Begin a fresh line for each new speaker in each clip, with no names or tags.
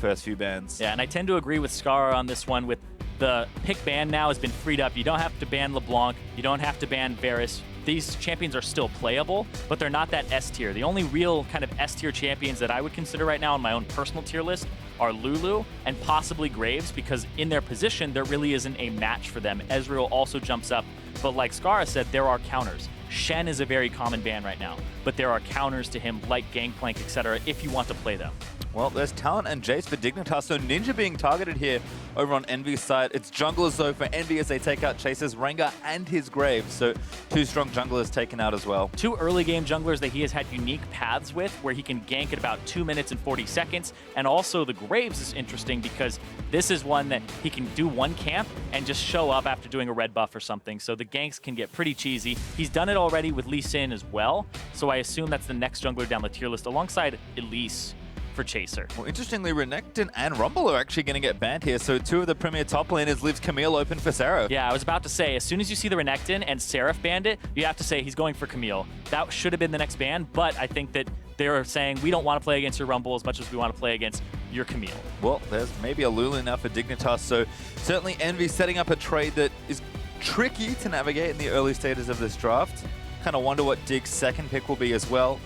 first few bans.
Yeah, and I tend to agree with Scar on this one. With the pick ban now has been freed up. You don't have to ban LeBlanc. You don't have to ban Varus. These champions are still playable, but they're not that S tier. The only real kind of S tier champions that I would consider right now on my own personal tier list are Lulu and possibly Graves, because in their position, there really isn't a match for them. Ezreal also jumps up, but like Scara said, there are counters. Shen is a very common ban right now, but there are counters to him like Gangplank, etc. if you want to play them.
Well, there's Talent and Jace for Dignitas, so Ninja being targeted here over on Envy's side. It's junglers though for Envy as they take out Chase's Rengar and his Graves, so two strong junglers taken out as well.
Two early game junglers that he has had unique paths with, where he can gank at about 2 minutes and 40 seconds, and also the Graves is interesting because this is one that he can do one camp and just show up after doing a red buff or something, so the ganks can get pretty cheesy. He's done it already with Lee Sin as well, so I assume that's the next jungler down the tier list alongside Elise for Chaser.
Well, interestingly, Renekton and Rumble are actually going to get banned here, so two of the premier top laners leaves Camille open for Seraph.
Yeah, I was about to say, as soon as you see the Renekton and Seraph banned it, you have to say he's going for Camille. That should have been the next ban, but I think that they're saying we don't want to play against your Rumble as much as we want to play against your Camille.
Well, there's maybe a Lulu now for Dignitas, so certainly Envy setting up a trade that is tricky to navigate in the early stages of this draft. Kind of wonder what Dig's second pick will be as well.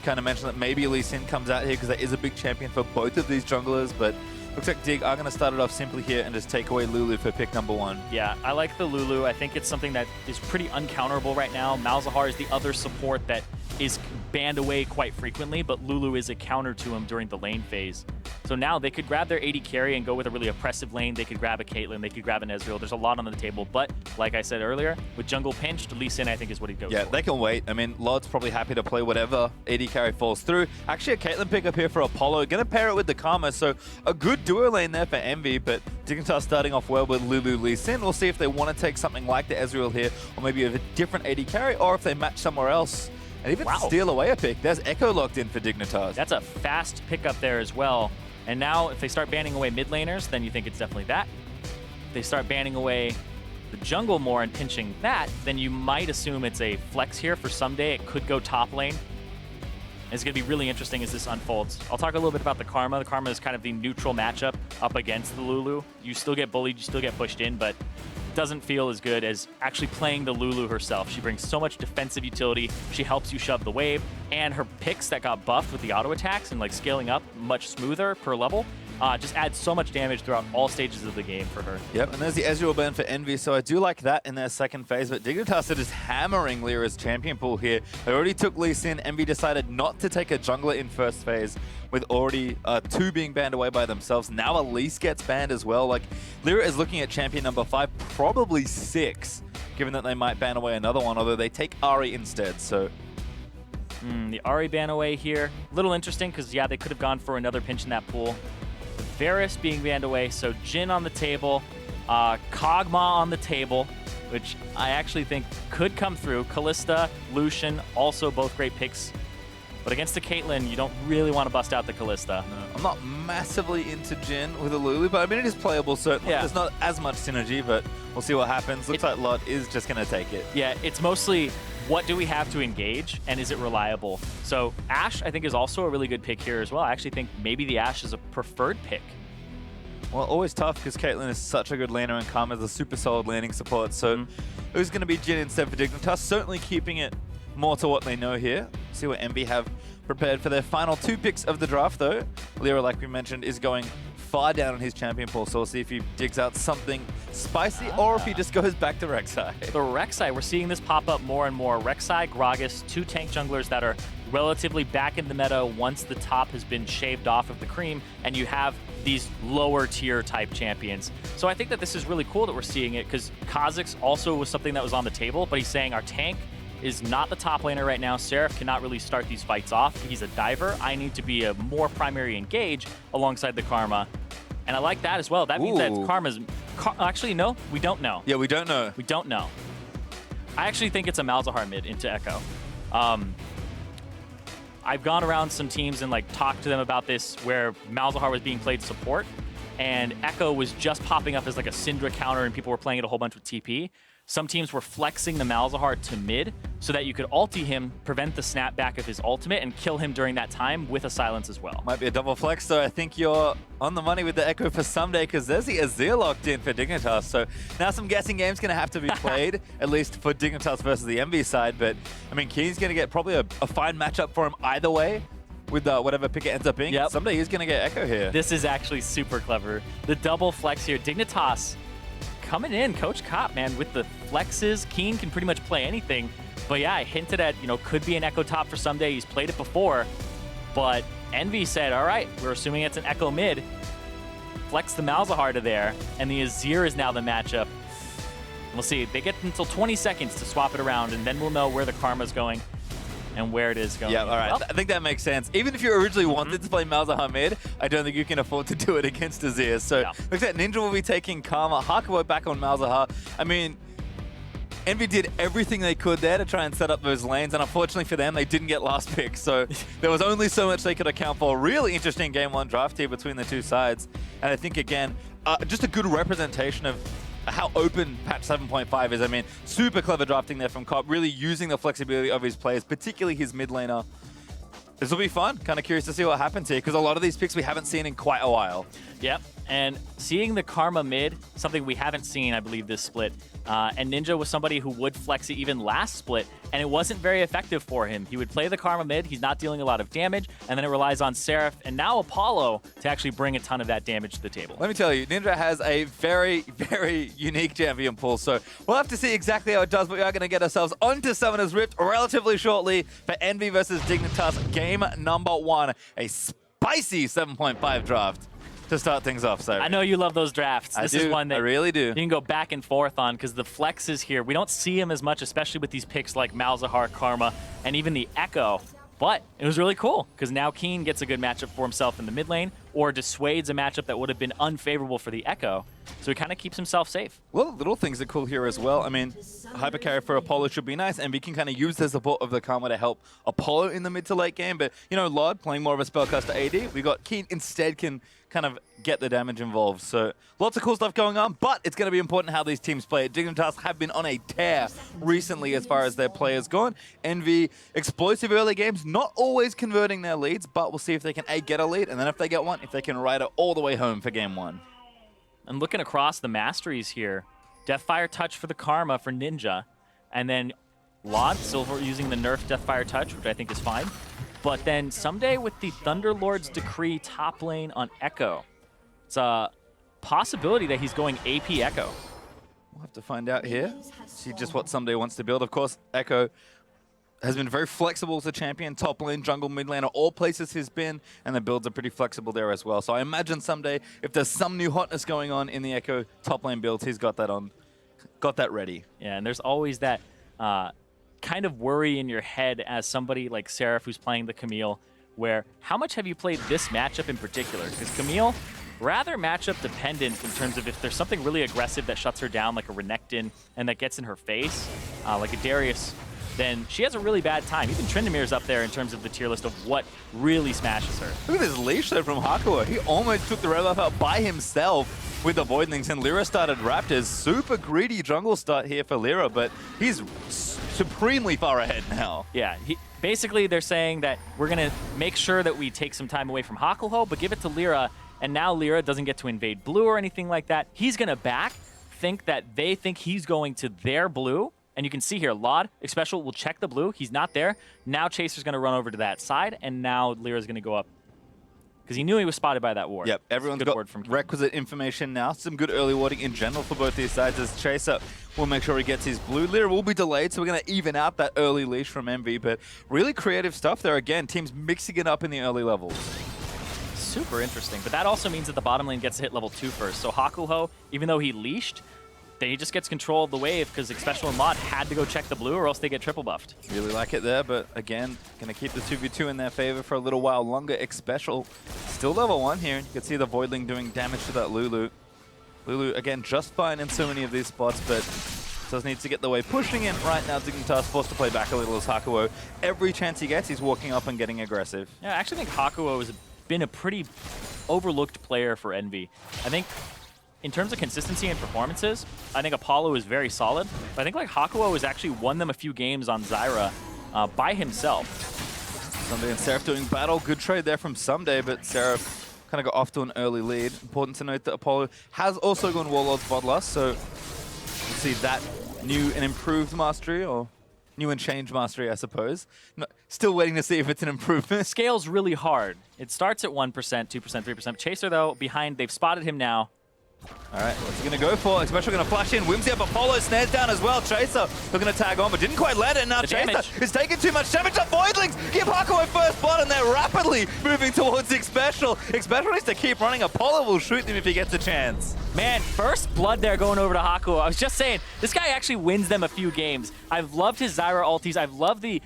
Kind of mentioned that maybe Lee Sin comes out here because there is a big champion for both of these junglers, but looks like Dig are going to start it off simply here and just take away Lulu for pick number 1.
Yeah, I like the Lulu. I think it's something that is pretty uncounterable right now. Malzahar is the other support that is banned away quite frequently, but Lulu is a counter to him during the lane phase. So now they could grab their AD carry and go with a really oppressive lane. They could grab a Caitlyn, they could grab an Ezreal. There's a lot on the table, but like I said earlier, with jungle pinched, Lee Sin I think is what he goes for.
Yeah, they can wait. I mean, Lod's probably happy to play whatever AD carry falls through. Actually, a Caitlyn pick up here for Apollo. Gonna pair it with the Karma, so a good duo lane there for Envy, but Dignitas starting off well with Lulu, Lee Sin. We'll see if they want to take something like the Ezreal here, or maybe a different AD carry, or if they match somewhere else. And even steal away a pick. There's Ekko locked in for Dignitas.
That's a fast pickup there as well. And now if they start banning away mid laners, then you think it's definitely that. If they start banning away the jungle more and pinching that, then you might assume it's a flex here for Ssumday. It could go top lane. It's going to be really interesting as this unfolds. I'll talk a little bit about the Karma. The Karma is kind of the neutral matchup up against the Lulu. You still get bullied, you still get pushed in, but doesn't feel as good as actually playing the Lulu herself. She brings so much defensive utility. She helps you shove the wave, and her picks that got buffed with the auto attacks and like scaling up much smoother per level just adds so much damage throughout all stages of the game for her.
Yep, and there's the Ezreal ban for Envy, so I do like that in their second phase, but Dignitas are just hammering LirA's champion pool here. They already took Lee Sin. Envy decided not to take a jungler in first phase, with already 2 being banned away by themselves. Now Elise gets banned as well. Like, LirA is looking at champion number 5, probably 6, given that they might ban away another one, although they take Ahri instead, so...
The Ahri ban away here. A little interesting, because yeah, they could have gone for another pinch in that pool. Varus being banned away, so Jhin on the table, Kog'Maw on the table, which I actually think could come through. Kalista, Lucian, also both great picks. But against the Caitlyn, you don't really want to bust out the Kalista.
No, I'm not massively into Jhin with a Lulu, but I mean, it is playable, certainly. Yeah. There's not as much synergy, but we'll see what happens. Looks like Lot is just going to take it.
Yeah, it's mostly what do we have to engage, and is it reliable? So Ashe, I think, is also a really good pick here as well. I actually think maybe the Ashe is a preferred pick.
Well, always tough because Caitlyn is such a good laner and Karma is a super solid laning support. So who's going to be Jhin instead for Dignitas? Certainly keeping it more to what they know here. See what Envy have prepared for their final 2 picks of the draft, though. LirA, like we mentioned, is going far down on his champion pool, so we'll see if he digs out something spicy or if he just goes back to Rek'Sai.
The Rek'Sai, we're seeing this pop up more and more. Rek'Sai, Gragas, 2 tank junglers that are relatively back in the meta once the top has been shaved off of the cream, and you have these lower tier type champions. So I think that this is really cool that we're seeing it, because Kha'Zix also was something that was on the table, but he's saying our tank is not the top laner right now. Seraph cannot really start these fights off. He's a diver. I need to be a more primary engage alongside the Karma. And I like that as well. That means that Karma's... Actually, no, we don't know.
Yeah, we don't know.
We don't know. I actually think it's a Malzahar mid into Ekko. I've gone around some teams and like talked to them about this where Malzahar was being played support, and Ekko was just popping up as like a Syndra counter and people were playing it a whole bunch with TP. some teams were flexing the Malzahar to mid so that you could ulti him, prevent the snapback of his ultimate, and kill him during that time with a silence as well.
Might be a double flex, so I think you're on the money with the Ekko for Ssumday, because there's the Azir locked in for Dignitas. So now some guessing games going to have to be played, at least for Dignitas versus the EnVy side. But, I mean, Keane's going to get probably a fine matchup for him either way, with whatever pick it ends up being. Ssumday is going to get Ekko here.
This is actually super clever. The double flex here. Dignitas coming in, Coach Cop, man, with the flexes. Keane can pretty much play anything. But yeah, I hinted at, could be an Ekko top for Ssumday. He's played it before. But EnVy said, all right, we're assuming it's an Ekko mid. Flex the Malzahar to there, and the Azir is now the matchup. We'll see. They get until 20 seconds to swap it around, and then we'll know where the Karma's going and where it is going.
Yeah, all right. Well, I think that makes sense. Even if you originally wanted to play Malzahar mid, I don't think you can afford to do it against Azir. So, looks like Ninja will be taking Karma. Hakuho back on Malzahar. I mean, EnVy did everything they could there to try and set up those lanes, and unfortunately for them, they didn't get last pick. So there was only so much they could account for. Really interesting Game 1 draft here between the two sides. And I think, again, just a good representation of how open patch 7.5 is. I mean, super clever drafting there from Cop, really using the flexibility of his players, particularly his mid laner. This will be fun. Kind of curious to see what happens here, because a lot of these picks we haven't seen in quite a while.
Yep, and seeing the Karma mid, something we haven't seen, I believe, this split. And Ninja was somebody who would flex it even last split, and it wasn't very effective for him. He would play the Karma mid, he's not dealing a lot of damage, and then it relies on Seraph and now Apollo to actually bring a ton of that damage to the table.
Let me tell you, Ninja has a very, very unique champion pool, so we'll have to see exactly how it does, but we are going to get ourselves onto Summoner's Rift relatively shortly for EnVy versus Dignitas game number 1. A spicy 7.5 draft to start things off. So
I know you love those drafts. This is one that
I really do.
You can go back and forth on, because the flexes here, we don't see them as much, especially with these picks like Malzahar, Karma, and even the Ekko. But it was really cool, because now Keane gets a good matchup for himself in the mid lane, or dissuades a matchup that would have been unfavorable for the Ekko. So he kind of keeps himself safe.
Well, little things are cool here as well. I mean, hyper carry for Apollo should be nice, and we can kind of use the support of the Karma to help Apollo in the mid to late game. But, Lord playing more of a spellcaster AD. We got Keane instead can kind of get the damage involved. So lots of cool stuff going on, but it's going to be important how these teams play. Dignitas have been on a tear recently as far as their players gone. EnVy, explosive early games, not always converting their leads, but we'll see if they can get a lead, and then if they get one, if they can ride it all the way home for game 1.
And looking across the masteries here, Deathfire Touch for the Karma for Ninja, and then Lod still using the nerf Deathfire Touch, which I think is fine. But then Ssumday with the Thunderlord's Decree top lane on Ekko. It's a possibility that he's going AP Ekko.
We'll have to find out here. See just what Ssumday wants to build. Of course, Ekko has been very flexible as a champion. Top lane, jungle, mid lane, all places he's been, and the builds are pretty flexible there as well. So I imagine Ssumday, if there's some new hotness going on in the Ekko top lane builds, he's got that on, got that ready.
Yeah, and there's always that kind of worry in your head as somebody like Seraph who's playing the Camille, where how much have you played this matchup in particular? Because Camille, rather matchup dependent in terms of if there's something really aggressive that shuts her down, like a Renekton, and that gets in her face, like a Darius, then she has a really bad time. Even Trindamir's up there in terms of the tier list of what really smashes her.
Look at this leash there from Hakuho. He almost took the red buff out by himself with the Voidlings, and LirA started Raptors. Super greedy jungle start here for LirA, but he's supremely far ahead now.
Yeah, basically they're saying that we're going to make sure that we take some time away from Hakuho, but give it to LirA, and now LirA doesn't get to invade blue or anything like that. He's going to think that they think he's going to their blue. And you can see here, Lod, Xpecial will check the blue. He's not there. Now Chaser's going to run over to that side, and now LirA's going to go up. Because he knew he was spotted by that ward.
Yep, everyone's got requisite information now. Some good early warding in general for both these sides, as Chaser will make sure he gets his blue. LirA will be delayed, so we're going to even out that early leash from EnVy. But really creative stuff there. Again, teams mixing it up in the early levels.
Super interesting. But that also means that the bottom lane gets to hit level 2 first. So Hakuho, even though he leashed, then he just gets control of the wave because Xpecial and Mod had to go check the blue or else they get triple buffed.
Really like it there, but again, going to keep the 2v2 in their favor for a little while longer. Xpecial still level 1 here. You can see the Voidling doing damage to that Lulu. Lulu, again, just fine in so many of these spots, but does need to get the way pushing in right now. Dignitas forced to play back a little as Hakuho. Every chance he gets, he's walking up and getting aggressive.
Yeah, I actually think Hakuho has been a pretty overlooked player for EnVy. I think in terms of consistency and performances, I think Apollo is very solid. But I think like Hakuho has actually won them a few games on Zyra by himself.
Ssumday and Seraph doing battle. Good trade there from Ssumday, but Seraph kind of got off to an early lead. Important to note that Apollo has also gone Warlord's VODS, so we'll see that new and improved mastery, or new and changed mastery, I suppose. Still waiting to see if it's an improvement.
Scales really hard. It starts at 1%, 2%, 3%. Chaser, though, behind. They've spotted him now.
All right, what's he going to go for? Xpecial going to flash in. Whimsy up, Apollo snares down as well. Chaser looking to tag on, but didn't quite land it. Now Chaser is taking too much damage. The Voidlings give Hakuho first blood, and they're rapidly moving towards Xpecial. Xpecial needs to keep running. Apollo will shoot them if he gets a chance.
Man, first blood there going over to Hakuho. I was just saying, this guy actually wins them a few games. I've loved his Zyra ultis. I've loved the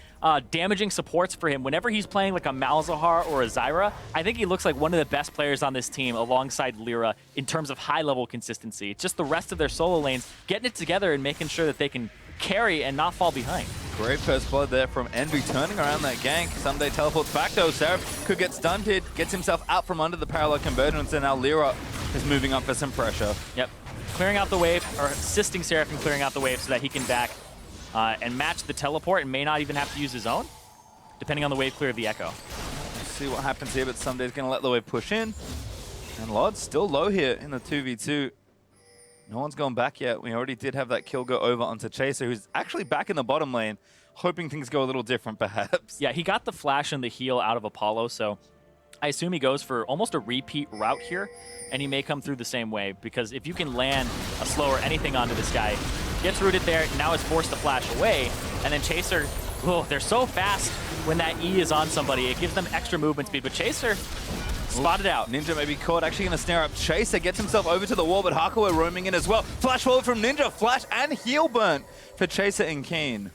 damaging supports for him. Whenever he's playing like a Malzahar or a Zyra, I think he looks like one of the best players on this team alongside LirA in terms of high-level consistency. It's just the rest of their solo lanes getting it together and making sure that they can carry and not fall behind.
Great first blood there from Envy, turning around that gank. Ssumday teleports back though. Seraph could get stunned here, gets himself out from under the parallel convergence, and now LirA is moving up for some pressure. Yep.
Clearing out the wave, or assisting Seraph in clearing out the wave so that he can back and match the teleport and may not even have to use his own, depending on the wave clear of the Ekko.
Let's see what happens here, but Ssumday's going to let the wave push in. And Lod's still low here in the 2v2. No one's gone back yet. We already did have that kill go over onto Chaser, who's actually back in the bottom lane, hoping things go a little different perhaps.
Yeah, he got the flash and the heal out of Apollo, so I assume he goes for almost a repeat route here, and he may come through the same way, because if you can land a slow or anything onto this guy, gets rooted there, now is forced to flash away, and then Chaser, oh, they're so fast when that E is on somebody. It gives them extra movement speed, but Chaser spotted out.
Ninja may be caught, actually going to snare up Chaser, gets himself over to the wall, but Hakuho roaming in as well. Flash forward from Ninja, flash and heal burn for Chaser and Keane.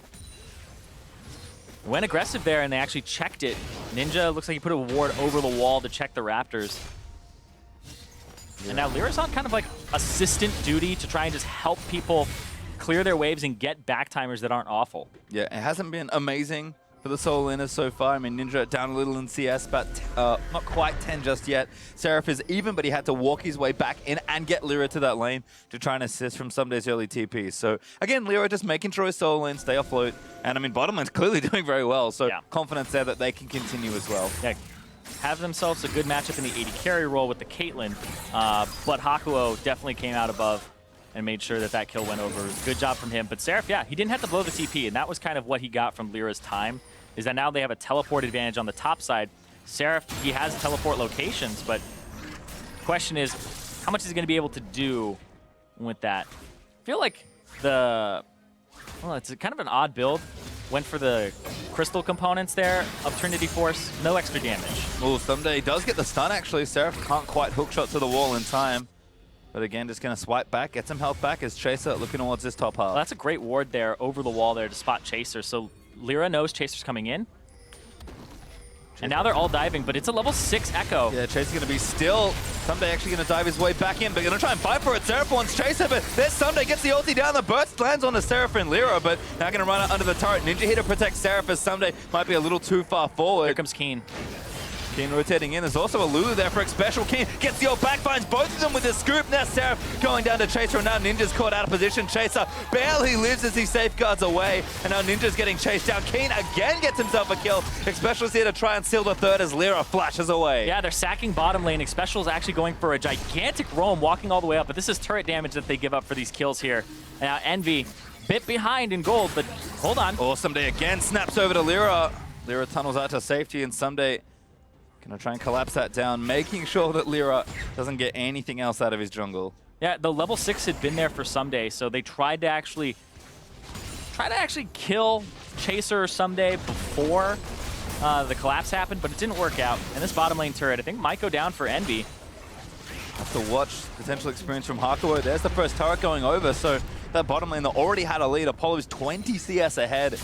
Went aggressive there, and they actually checked it. Ninja looks like he put a ward over the wall to check the Raptors. Yeah. And now LirA's on kind of like assistant duty to try and just help people clear their waves and get back timers that aren't awful.
Yeah, it hasn't been amazing for the solo laners so far. I mean, Ninja down a little in CS, but not quite 10 just yet. Seraph is even, but he had to walk his way back in and get LirA to that lane to try and assist from Ssumday's early TP. So again, LirA just making sure his solo lane stay afloat. And I mean, bottom lane's clearly doing very well, so confidence there that they can continue as well.
Yeah, have themselves a good matchup in the AD carry role with the Caitlyn, but Hakuho definitely came out above and made sure that that kill went over. Good job from him. But Seraph, yeah, he didn't have to blow the TP, and that was kind of what he got from LirA's time, is that now they have a teleport advantage on the top side. Seraph, he has teleport locations, but the question is, how much is he going to be able to do with that? I feel like well, it's kind of an odd build. Went for the crystal components there of Trinity Force. No extra damage.
Oh, Ssumday does get the stun, actually. Seraph can't quite hookshot to the wall in time. But again, just going to swipe back, get some health back as Chaser looking towards this top half.
Well, that's a great ward there over the wall there to spot Chaser. So LirA knows Chaser's coming in. And now they're all diving, but it's a level 6 Ekko.
Yeah, Chaser's going to be still. Ssumday actually going to dive his way back in, but going to try and fight for it. Seraph wants Chaser, but there's Ssumday, gets the ulti down. The burst lands on the Seraph and LirA, but now going to run it under the turret. Ninja here to protect Seraph as Ssumday might be a little too far forward.
Here comes Keane.
Keane rotating in. There's also a Lulu there for Xpecial. Keane gets the ult back, finds both of them with a scoop. Now Seraph going down to Chaser, and now Ninja's caught out of position. Chaser barely lives as he safeguards away, and now Ninja's getting chased down. Keane again gets himself a kill. Xpecial's here to try and seal the third as LirA flashes away.
Yeah, they're sacking bottom lane. Xpecial's actually going for a gigantic roam, walking all the way up, but this is turret damage that they give up for these kills here. Now Envy, bit behind in gold, but hold on.
Oh, Ssumday again snaps over to LirA. LirA tunnels out to safety, and Ssumday gonna try and collapse that down, making sure that LirA doesn't get anything else out of his jungle.
Yeah, the level 6 had been there for Ssumday, so they tried to actually kill Chaser or Ssumday before the collapse happened, but it didn't work out. And this bottom lane turret, I think, might go down for Envy.
Have to watch potential experience from Hakuho. There's the first turret going over, so that bottom lane that already had a lead. Apollo's 20 CS ahead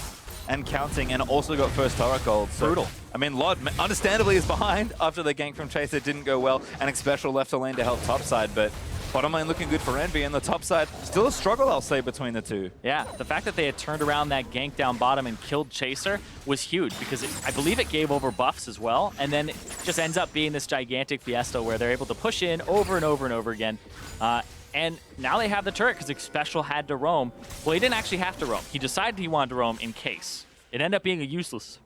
and counting, and also got first turret gold. So,
brutal.
I mean, Lod understandably is behind after the gank from Chaser didn't go well, and Xpecial left a lane to help topside, but bottom lane looking good for Envy, and the top side still a struggle, I'll say, between the two.
Yeah, the fact that they had turned around that gank down bottom and killed Chaser was huge, because I believe it gave over buffs as well, and then it just ends up being this gigantic fiesta where they're able to push in over and over and over again. And now they have the turret because Xpecial had to roam. Well, he didn't actually have to roam. He decided he wanted to roam in case. It ended up being a useless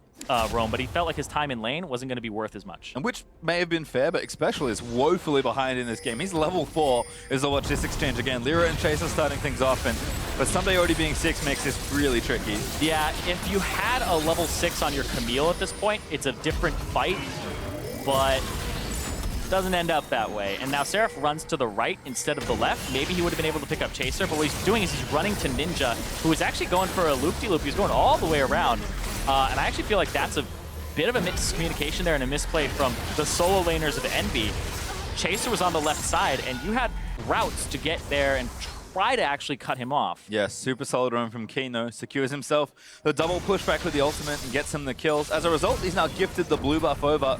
roam, but he felt like his time in lane wasn't going to be worth as much.
And which may have been fair, but Xpecial is woefully behind in this game. He's level 4 as I watch this exchange again. LirA and Chase are starting things off, but Ssumday already being 6 makes this really tricky.
Yeah, if you had a level 6 on your Camille at this point, it's a different fight, but doesn't end up that way. And now Seraph runs to the right instead of the left. Maybe he would have been able to pick up Chaser, but what he's doing is he's running to Ninja, who is actually going for a loop-de-loop. He's going all the way around. And I actually feel like that's a bit of a miscommunication there and a misplay from the solo laners of Envy. Chaser was on the left side, and you had routes to get there and try to actually cut him off.
Yeah, super solid run from Keane though. Secures himself the double pushback with the ultimate and gets him the kills. As a result, he's now gifted the blue buff over.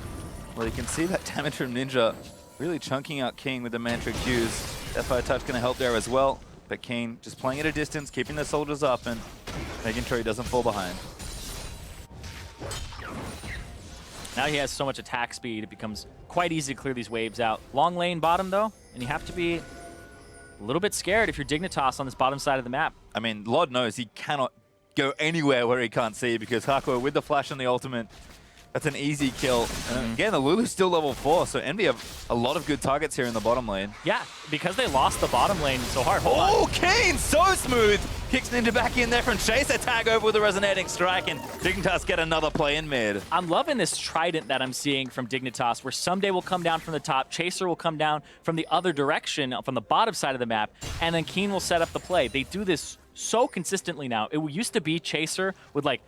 Well, you can see that damage from Ninja really chunking out Keane with the Mantra Qs. Death by Touch going to help there as well. But Keane just playing at a distance, keeping the soldiers up and making sure he doesn't fall behind.
Now he has so much attack speed, it becomes quite easy to clear these waves out. Long lane bottom, though, and you have to be a little bit scared if you're Dignitas on this bottom side of the map.
I mean, Lord knows he cannot go anywhere where he can't see because Hakuho with the flash and the ultimate, that's an easy kill. And again, the Lulu's still level 4, so Envy have a lot of good targets here in the bottom lane.
Yeah, because they lost the bottom lane so hard.
Oh, Keane, so smooth! Kicks Ninja back in there from Chaser, tag over with a resonating strike, and Dignitas get another play in mid.
I'm loving this trident that I'm seeing from Dignitas, where Ssumday will come down from the top, Chaser will come down from the other direction, from the bottom side of the map, and then Keane will set up the play. They do this so consistently now. It used to be Chaser would like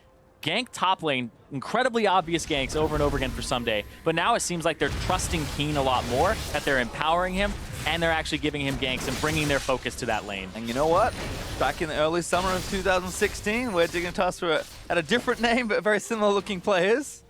gank top lane, incredibly obvious ganks over and over again for Ssumday, but now it seems like they're trusting Keane a lot more, that they're empowering him, and they're actually giving him ganks and bringing their focus to that lane.
And you know what? Back in the early summer of 2016, where Dignitas were at a different name but very similar looking players,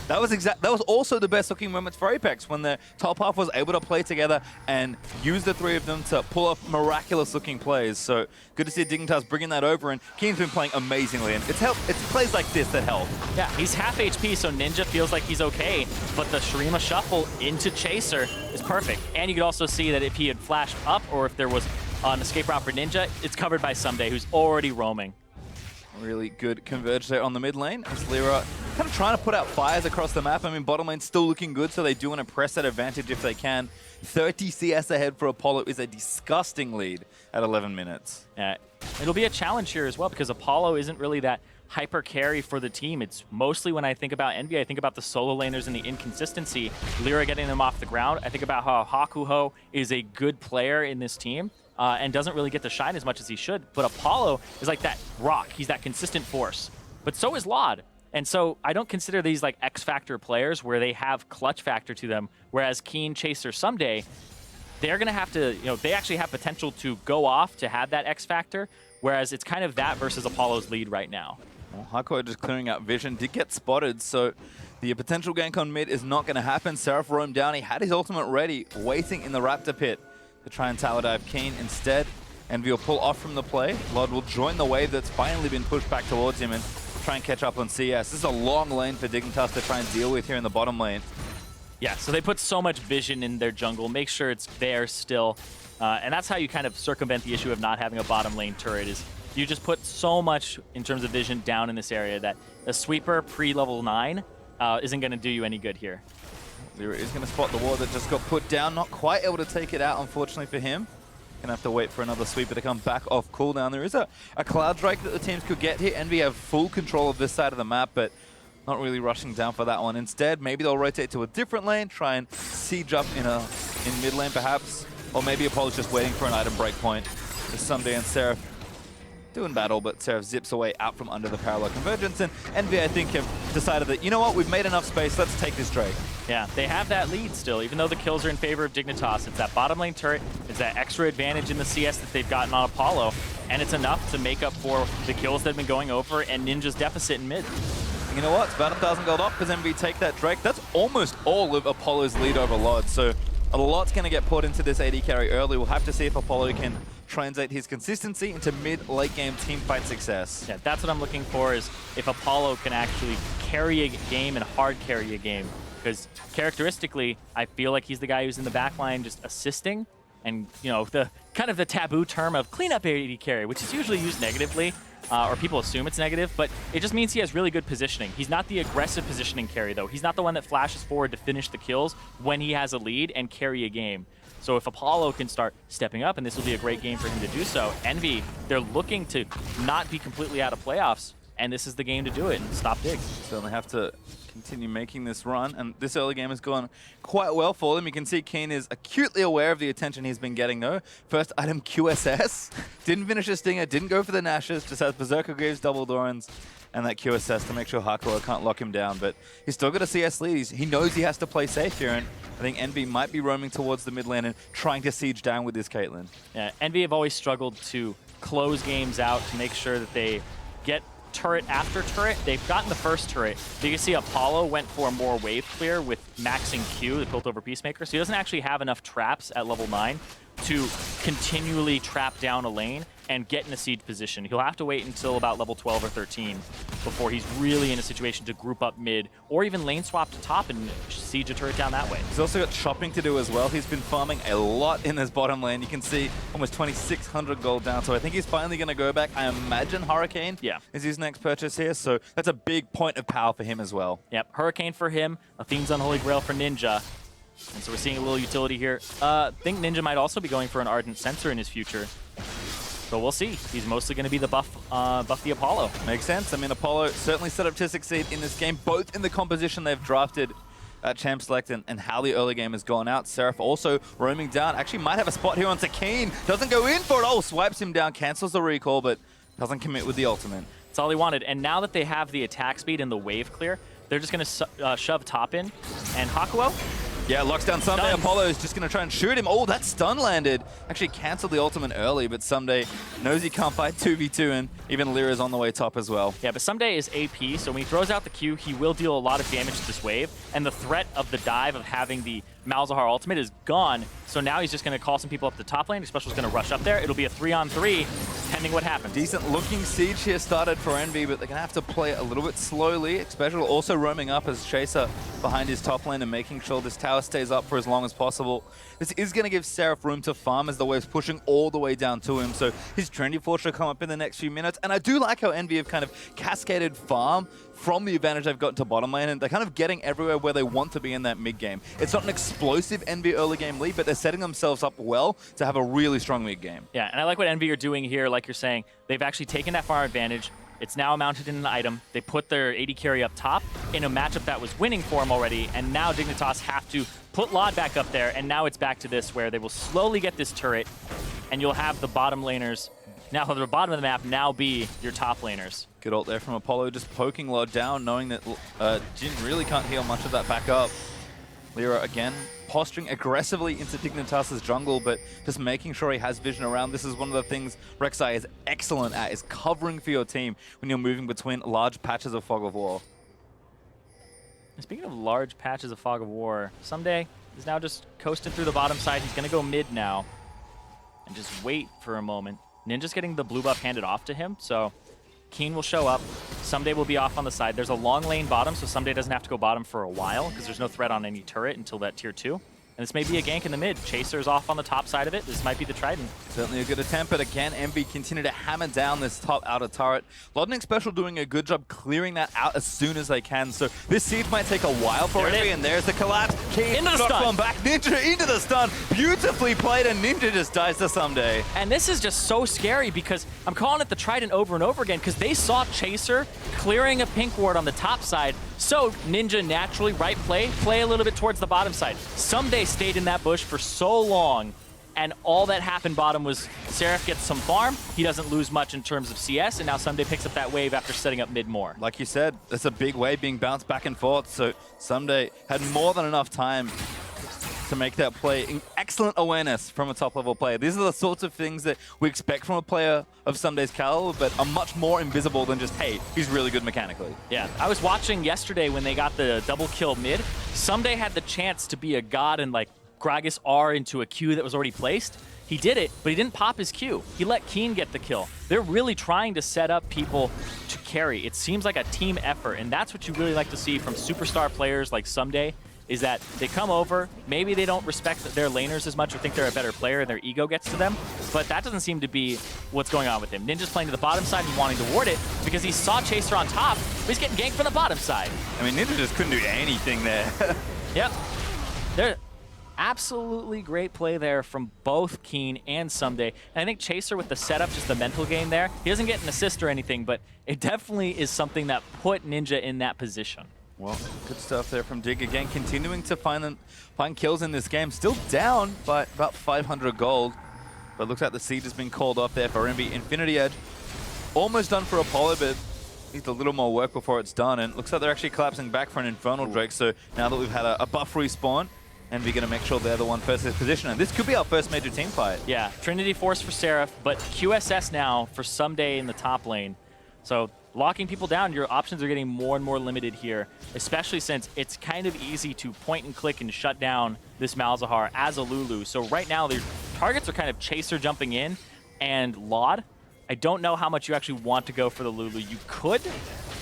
that was also the best looking moments for Apex, when the top half was able to play together and use the three of them to pull off miraculous looking plays. So good to see Dignitas bringing that over, and Keane's been playing amazingly, and it's plays like this that help.
Yeah, he's half HP, so Ninja feels like he's okay, but the Shurima shuffle into Chaser is perfect. And you could also see that if he had flashed up, or if there was an escape route for Ninja, it's covered by Ssumday, who's already roaming.
Really good converge there on the mid lane as LirA kind of trying to put out fires across the map. I mean, bottom lane's still looking good, so they do want to press that advantage if they can. 30 CS ahead for Apollo is a disgusting lead at 11 minutes.
Yeah, it'll be a challenge here as well, because Apollo isn't really that hyper carry for the team. It's mostly, when I think about Envy, I think about the solo laners and the inconsistency. LirA getting them off the ground. I think about how Hakuho is a good player in this team. And doesn't really get to shine as much as he should. But Apollo is like that rock. He's that consistent force. But so is Lod. And so I don't consider these like X-Factor players where they have clutch factor to them, whereas Keane, Chaser, Ssumday, they're going to have to, they actually have potential to go off to have that X-Factor, whereas it's kind of that versus Apollo's lead right now.
Well, Hakuho just clearing out vision, did get spotted, so the potential gank on mid is not going to happen. Seraph roamed down. He had his ultimate ready, waiting in the Raptor pit to try and tower dive Keane. Instead, Envy will pull off from the play. Lod will join the wave that's finally been pushed back towards him and try and catch up on CS. This is a long lane for Dignitas to try and deal with here in the bottom lane.
Yeah, so they put so much vision in their jungle, make sure it's there still. And that's how you kind of circumvent the issue of not having a bottom lane turret, is you just put so much in terms of vision down in this area that a sweeper pre-level 9 isn't going to do you any good here.
LirA is going to spot the ward that just got put down. Not quite able to take it out, unfortunately for him. Going to have to wait for another sweeper to come back off cooldown. There is a Cloud Drake that the teams could get here. Envy have full control of this side of the map, but not really rushing down for that one. Instead, maybe they'll rotate to a different lane, try and siege up in mid lane perhaps. Or maybe Apollo's just waiting for an item breakpoint. Ssumday and Seraph doing battle, but Seraph zips away out from under the parallel convergence, and Envy, I think, have decided that, you know what, we've made enough space, let's take this Drake.
Yeah, they have that lead still, even though the kills are in favor of Dignitas. It's that bottom lane turret, it's that extra advantage in the CS that they've gotten on Apollo, and it's enough to make up for the kills that have been going over and Ninja's deficit in mid.
You know what, it's about 1,000 gold off because Envy take that Drake. That's almost all of Apollo's lead over Lod, so a lot's going to get put into this AD carry early. We'll have to see if Apollo can translate his consistency into mid-late game team fight success.
Yeah, that's what I'm looking for, is if Apollo can actually carry a game and hard carry a game. Because characteristically, I feel like he's the guy who's in the back line just assisting, and the kind of the taboo term of cleanup AD carry, which is usually used negatively, or people assume it's negative, but it just means he has really good positioning. He's not the aggressive positioning carry, though. He's not the one that flashes forward to finish the kills when he has a lead and carry a game. So if Apollo can start stepping up, and this will be a great game for him to do so, Envy, they're looking to not be completely out of playoffs, and this is the game to do it and stop Dig.
Certainly have to continue making this run, and this early game has gone quite well for them. You can see Keane is acutely aware of the attention he's been getting, though. First item, QSS. Didn't finish a stinger, didn't go for the Nashes, just has Berserker Greaves, double Dorans, and that QSS to make sure Hakuho can't lock him down. But he's still got a CS lead. He knows he has to play safe here, and I think Envy might be roaming towards the mid lane and trying to siege down with this Caitlyn.
Yeah, Envy have always struggled to close games out to make sure that they get turret after turret. They've gotten the first turret. You can see Apollo went for more wave clear with maxing Q, the built over Peacemaker, so he doesn't actually have enough traps at level 9 to continually trap down a lane and get in a siege position. He'll have to wait until about level 12 or 13 before he's really in a situation to group up mid or even lane swap to top and siege a turret down that way.
He's also got chopping to do as well. He's been farming a lot in his bottom lane. You can see almost 2,600 gold down, so I think he's finally going to go back. I imagine Hurricane is his next purchase here, so that's a big point of power for him as well.
Yep, Hurricane for him, Athene's Unholy Grail for Ninja. And so we're seeing a little utility here. I think Ninja might also be going for an Ardent Sensor in his future. So we'll see. He's mostly going to be the buff the Apollo.
Makes sense. I mean, Apollo certainly set up to succeed in this game, both in the composition they've drafted at Champ Select and how the early game has gone out. Seraph also roaming down. Actually might have a spot here on Keane. Doesn't go in for it. Oh, swipes him down, cancels the recall, but doesn't commit with the ultimate.
That's all he wanted. And now that they have the attack speed and the wave clear, they're just going to shove top in. And Hakuho?
Yeah, locks down Ssumday. Apollo is just going to try and shoot him. Oh, that stun landed. Actually canceled the ultimate early, but Ssumday knows he can't fight 2v2, and even LirA's on the way top as well.
Yeah, but Ssumday is AP, so when he throws out the Q, he will deal a lot of damage to this wave, and the threat of the dive of having the Malzahar ultimate is gone, so now he's just going to call some people up the top lane. Xpecial is going to rush up there. It'll be a 3-on-3, pending what happens.
Decent looking siege here started for Envy, but they're going to have to play it a little bit slowly. Xpecial also roaming up as Chaser behind his top lane and making sure this tower stays up for as long as possible. This is going to give Seraph room to farm as the wave's pushing all the way down to him, so his Trinity Force should come up in the next few minutes. And I do like how Envy have kind of cascaded farm from the advantage they've gotten to bottom lane, and they're kind of getting everywhere where they want to be in that mid game. It's not an explosive Envy early game lead, but they're setting themselves up well to have a really strong mid game.
Yeah, and I like what Envy are doing here. Like you're saying, they've actually taken that farm advantage. It's now mounted in an item. They put their AD carry up top in a matchup that was winning for them already, and now Dignitas have to put Lod back up there, and now it's back to this where they will slowly get this turret, and you'll have the bottom laners, now the bottom of the map, now be your top laners.
Good ult there from Apollo, just poking Lod down, knowing that Jhin really can't heal much of that back up. LirA again posturing aggressively into Dignitas' jungle, but just making sure he has vision around. This is one of the things Rek'Sai is excellent at, is covering for your team when you're moving between large patches of Fog of War.
Speaking of large patches of Fog of War, Ssumday is now just coasting through the bottom side. He's going to go mid now and just wait for a moment. Ninja's getting the blue buff handed off to him, so Keane will show up. Ssumday will be off on the side. There's a long lane bottom, so Ssumday doesn't have to go bottom for a while because there's no threat on any turret until that tier 2. And this may be a gank in the mid. Chaser's off on the top side of it. This might be the Trident.
Certainly a good attempt, but again, Envy continue to hammer down this top outer turret. Lod and Xpecial doing a good job clearing that out as soon as they can. So this siege might take a while for Envy, and there's the collapse. Keane
into the stun.
Back. Ninja into the stun. Beautifully played, and Ninja just dies to Ssumday.
And this is just so scary because I'm calling it the Trident over and over again because they saw Chaser clearing a pink ward on the top side. So Ninja naturally, right play a little bit towards the bottom side. Ssumday stayed in that bush for so long, and all that happened bottom was Seraph gets some farm, he doesn't lose much in terms of CS, and now Ssumday picks up that wave after setting up mid more.
Like you said, it's a big wave being bounced back and forth, so Ssumday had more than enough time to make that play. Excellent awareness from a top-level player. These are the sorts of things that we expect from a player of Ssumday's caliber, but are much more invisible than just, hey, he's really good mechanically.
Yeah, I was watching yesterday when they got the double kill mid. Ssumday had the chance to be a god and like Gragas R into a Q that was already placed. He did it, but he didn't pop his Q. He let Keane get the kill. They're really trying to set up people to carry. It seems like a team effort, and that's what you really like to see from superstar players like Ssumday is that they come over, maybe they don't respect their laners as much or think they're a better player and their ego gets to them, but that doesn't seem to be what's going on with him. Ninja's playing to the bottom side and wanting to ward it because he saw Chaser on top, but he's getting ganked from the bottom side.
I mean, Ninja just couldn't do anything there.
Yep. They're absolutely great play there from both Keane and Ssumday. And I think Chaser with the setup, just the mental game there, he doesn't get an assist or anything, but it definitely is something that put Ninja in that position.
Well, good stuff there from Dig again, continuing to find kills in this game. Still down by about 500 gold, but looks like the seed has been called off there for EnVy. Infinity Edge almost done for Apollo, but needs a little more work before it's done. And looks like they're actually collapsing back for an Infernal Drake. So now that we've had a buff respawn, EnVy going to make sure they're the one first in this position. And this could be our first major team fight.
Yeah, Trinity Force for Seraph, but QSS now for Ssumday in the top lane. So locking people down, your options are getting more and more limited here, especially since it's kind of easy to point and click and shut down this Malzahar as a Lulu. So right now, their targets are kind of Chaser jumping in and Laud. I don't know how much you actually want to go for the Lulu. You could,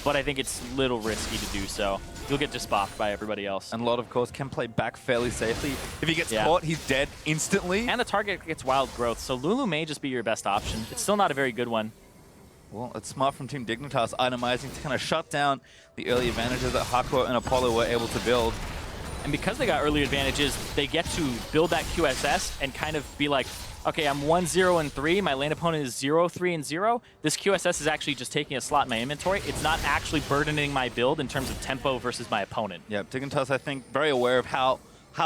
but I think it's a little risky to do so. You'll get just bopped by everybody else.
And Laud, of course, can play back fairly safely. If he gets caught, he's dead instantly.
And the target gets wild growth, so Lulu may just be your best option. It's still not a very good one.
Well, it's smart from Team Dignitas, itemizing to kind of shut down the early advantages that Hakuho and Apollo were able to build.
And because they got early advantages, they get to build that QSS and kind of be like, okay, I'm 1-0-3, my lane opponent is 0-3-0. This QSS is actually just taking a slot in my inventory. It's not actually burdening my build in terms of tempo versus my opponent. Yeah,
Dignitas, I think, very aware of how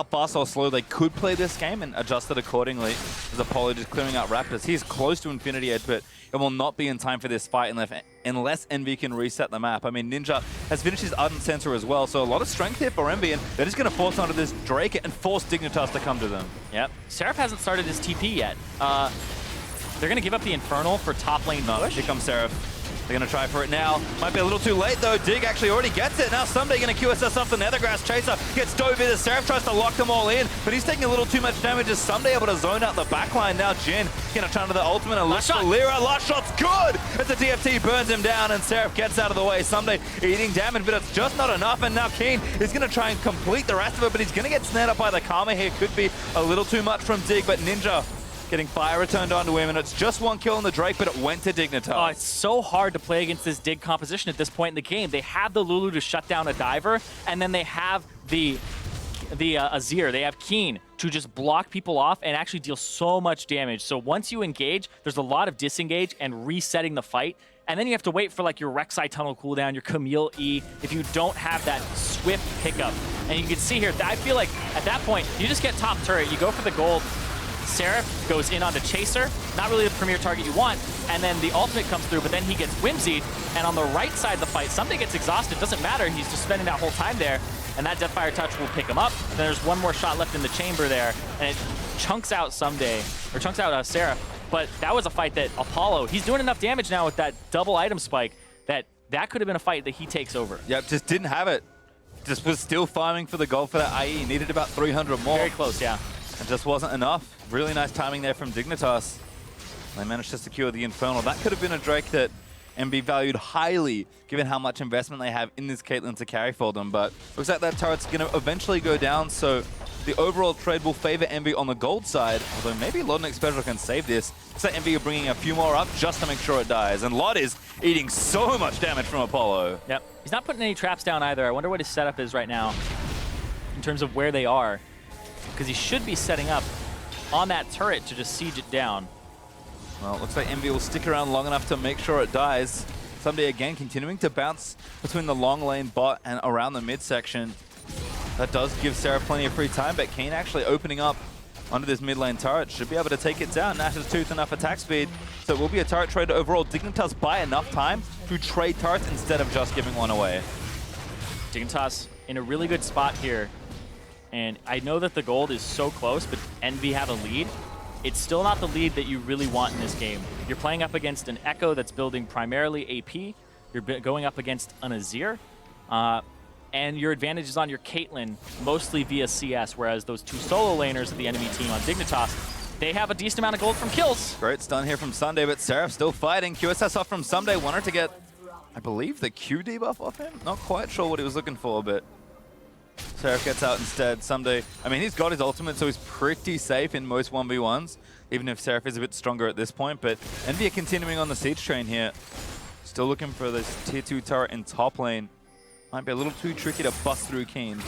fast or slow they could play this game and adjusted accordingly. As Apollo just clearing out Raptors. He's close to Infinity Edge, but it will not be in time for this fight unless EnVy can reset the map. I mean, Ninja has finished his Ardent Sensor as well, so a lot of strength here for EnVy, and they're just going to force onto this Drake and force Dignitas to come to them.
Yep. Seraph hasn't started his TP yet. They're going to give up the Infernal for top lane push.
Here comes Seraph. They're going to try for it now. Might be a little too late, though. Dig actually already gets it. Now Ssumday going to QSS off the Nethergrass. Chaser gets dove in. Seraph tries to lock them all in, but he's taking a little too much damage as Ssumday able to zone out the backline. Now Jhin going to turn to the ultimate and look for LirA. Last shot's good as the DFT burns him down and Seraph gets out of the way. Ssumday eating damage, but it's just not enough. And now Keane is going to try and complete the rest of it, but he's going to get snared up by the Karma here. Could be a little too much from Dig, but Ninja getting fire returned onto him, and it's just one kill on the Drake, but it went to Dignitas.
Oh, it's so hard to play against this Dig composition at this point in the game. They have the Lulu to shut down a diver, and then they have the Azir. They have Keane to just block people off and actually deal so much damage. So once you engage, there's a lot of disengage and resetting the fight, and then you have to wait for like your Rek'Sai tunnel cooldown, your Camille E, if you don't have that swift pickup. And you can see here, I feel like at that point, you just get top turret, you go for the gold, Seraph goes in onto Chaser, not really the premier target you want, and then the ultimate comes through, but then he gets whimsied, and on the right side of the fight, Ssumday gets exhausted, doesn't matter, he's just spending that whole time there, and that Deathfire Touch will pick him up, and then there's one more shot left in the chamber there, and it chunks out Ssumday, or chunks out Seraph, but that was a fight that Apollo, he's doing enough damage now with that double item spike, that could have been a fight that he takes over.
Yep, just didn't have it. Just was still farming for the gold for that IE, needed about 300 more.
Very close, yeah.
It just wasn't enough. Really nice timing there from Dignitas. They managed to secure the Infernal. That could have been a Drake that EnVy valued highly, given how much investment they have in this Caitlyn to carry for them. But looks like that turret's going to eventually go down, so the overall trade will favor EnVy on the gold side, although maybe Laud and Xpecial can save this. Looks like EnVy are bringing a few more up just to make sure it dies. And Laud is eating so much damage from Apollo.
Yep. He's not putting any traps down either. I wonder what his setup is right now in terms of where they are, because he should be setting up on that turret to just siege it down.
Well, it looks like EnVy will stick around long enough to make sure it dies. Ssumday again continuing to bounce between the long lane bot and around the midsection. That does give Seraph plenty of free time, but Keane actually opening up onto this mid lane turret. Should be able to take it down. Nash's Tooth enough attack speed. So it will be a turret trade overall. Dignitas buy enough time to trade turrets instead of just giving one away.
Dignitas in a really good spot here. And I know that the gold is so close, but EnVy have a lead. It's still not the lead that you really want in this game. You're playing up against an Ekko that's building primarily AP. You're going up against an Azir. And your advantage is on your Caitlyn, mostly via CS, whereas those two solo laners of the enemy team on Dignitas, they have a decent amount of gold from kills.
Great stun here from Ssumday, but Seraph still fighting. QSS off from Ssumday. Wanted to get, I believe, the Q debuff off him. Not quite sure what he was looking for, but Seraph gets out instead. Ssumday, I mean, he's got his ultimate, so he's pretty safe in most 1v1s, even if Seraph is a bit stronger at this point. But EnVy are continuing on the siege train here. Still looking for this tier 2 turret in top lane. Might be a little too tricky to bust through Keane,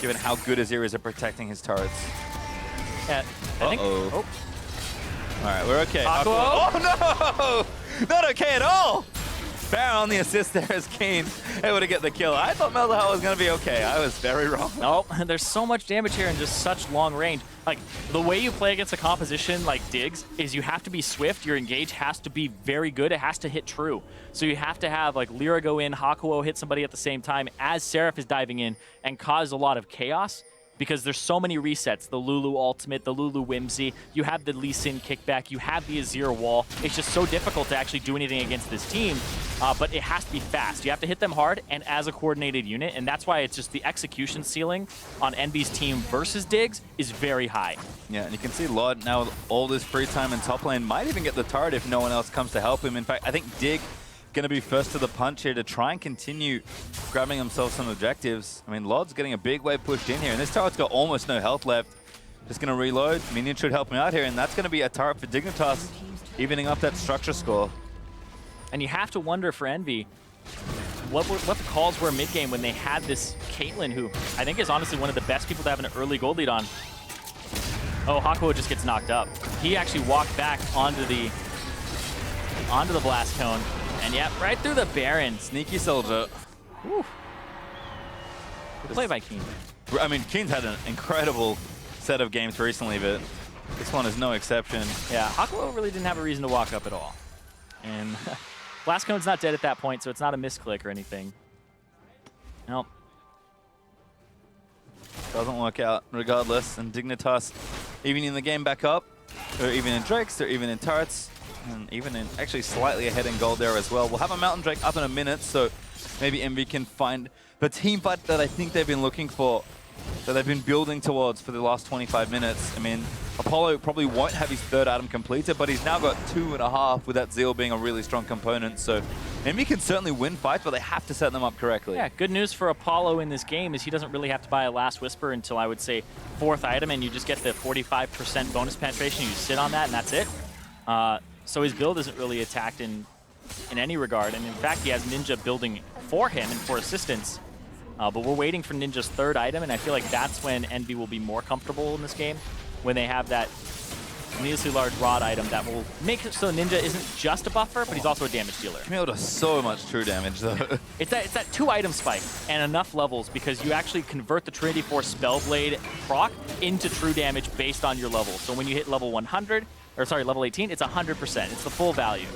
given how good Azir is at protecting his turrets.
Yeah, I think. Oh.
All right, we're okay.
Hakuho?
Oh no! Not okay at all! Baron on the assist there as Keane able to get the kill. I thought Malzahar was going to be okay. I was very wrong.
No, there's so much damage here in just such long range. Like, the way you play against a composition like Diggs is you have to be swift. Your engage has to be very good. It has to hit true. So you have to have, like, LirA go in, Hakuho hit somebody at the same time as Seraph is diving in and cause a lot of chaos. Because there's so many resets, the Lulu ultimate, the Lulu whimsy, you have the Lee Sin kickback, you have the Azir wall. It's just so difficult to actually do anything against this team, but it has to be fast. You have to hit them hard and as a coordinated unit, and that's why it's just the execution ceiling on EnVy's team versus Diggs is very high.
Yeah, and you can see Lod now with all this free time in top lane might even get the turret if no one else comes to help him. In fact, I think Dig going to be first to the punch here to try and continue grabbing himself some objectives. I mean, Lod's getting a big wave pushed in here, and this turret's got almost no health left. Just going to reload. Minion should help him out here, and that's going to be a turret for Dignitas, evening up that structure score.
And you have to wonder for EnVy, what the calls were mid-game when they had this Caitlyn, who I think is honestly one of the best people to have an early gold lead on. Oh, Hakuho just gets knocked up. He actually walked back onto the blast cone. And yep, right through the Baron.
Sneaky soldier.
Woo. Good play by Keane.
I mean, Keane's had an incredible set of games recently, but this one is no exception.
Yeah, Hakuho really didn't have a reason to walk up at all. And blast cone's not dead at that point, so it's not a misclick or anything. Nope.
Doesn't work out regardless. And Dignitas evening the game back up. They're even in Drakes, they're even in turrets. And even in actually slightly ahead in gold there as well. We'll have a Mountain Drake up in a minute, so maybe EnVy can find the team fight that I think they've been looking for, that they've been building towards for the last 25 minutes. I mean, Apollo probably won't have his third item completed, but he's now got 2.5 with that Zeal being a really strong component. So EnVy can certainly win fights, but they have to set them up correctly.
Yeah, good news for Apollo in this game is he doesn't really have to buy a Last Whisper until I would say 4th item, and you just get the 45% bonus penetration. You sit on that, and that's it. So his build isn't really attacked in any regard, and in fact he has Ninja building for him and for assistance. But we're waiting for Ninja's 3rd item, and I feel like that's when EnVy will be more comfortable in this game, when they have that needlessly large rod item that will make it so Ninja isn't just a buffer, but he's also a damage dealer.
Camille does so much true damage though.
It's that 2-item spike and enough levels because you actually convert the Trinity Force Spellblade proc into true damage based on your level. So when you hit level 100, or sorry, level 18, it's 100%. It's the full value.